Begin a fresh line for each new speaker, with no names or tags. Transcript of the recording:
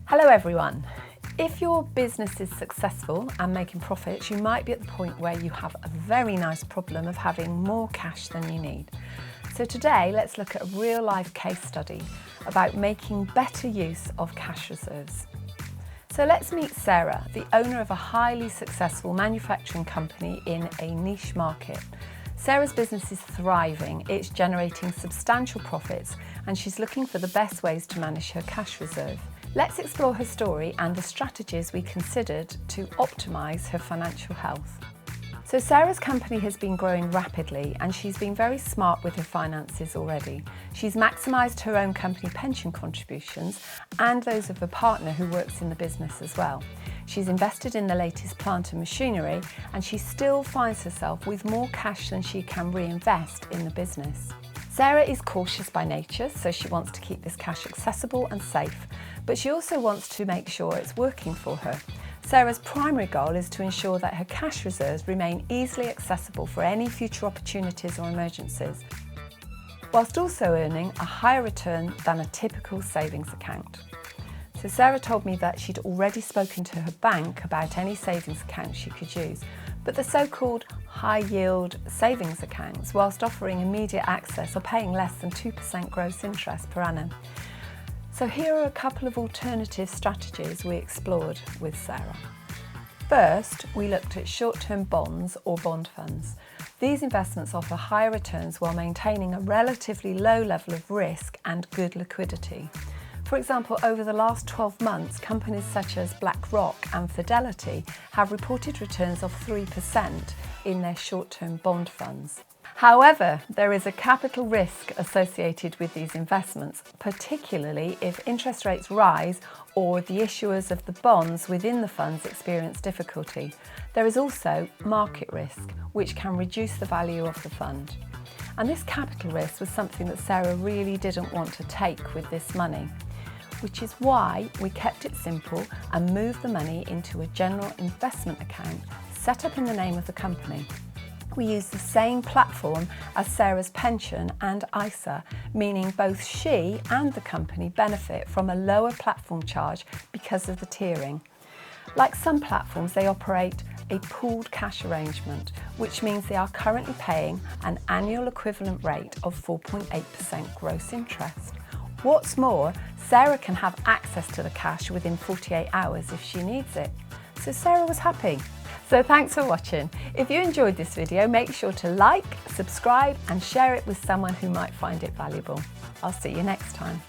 Hello everyone. If your business is successful and making profits, you might be at the point where you have a very nice problem of having more cash than you need. So today, let's look at a real life case study about making better use of cash reserves. So let's meet Sarah, the owner of a highly successful manufacturing company in a niche market. Sarah's business is thriving, it's generating substantial profits, and she's looking for the best ways to manage her cash reserve. Let's explore her story and the strategies we considered to optimise her financial health. So Sarah's company has been growing rapidly and she's been very smart with her finances already. She's maximised her own company pension contributions and those of a partner who works in the business as well. She's invested in the latest plant and machinery, and she still finds herself with more cash than she can reinvest in the business. Sarah is cautious by nature, so she wants to keep this cash accessible and safe, but she also wants to make sure it's working for her. Sarah's primary goal is to ensure that her cash reserves remain easily accessible for any future opportunities or emergencies, whilst also earning a higher return than a typical savings account. So Sarah told me that she'd already spoken to her bank about any savings accounts she could use, but the so-called high-yield savings accounts, whilst offering immediate access, are paying less than 2% gross interest per annum. So here are a couple of alternative strategies we explored with Sarah. First, we looked at short-term bonds or bond funds. These investments offer higher returns while maintaining a relatively low level of risk and good liquidity. For example, over the last 12 months, companies such as BlackRock and Fidelity have reported returns of 3% in their short-term bond funds. However, there is a capital risk associated with these investments, particularly if interest rates rise or the issuers of the bonds within the funds experience difficulty. There is also market risk, which can reduce the value of the fund. And this capital risk was something that Sarah really didn't want to take with this money, which is why we kept it simple and moved the money into a general investment account set up in the name of the company. We use the same platform as Sarah's pension and ISA, meaning both she and the company benefit from a lower platform charge because of the tiering. Like some platforms, they operate a pooled cash arrangement, which means they are currently paying an annual equivalent rate of 4.8% gross interest. What's more, Sarah can have access to the cash within 48 hours if she needs it. So Sarah was happy. So thanks for watching. If you enjoyed this video, make sure to like, subscribe and share it with someone who might find it valuable. I'll see you next time.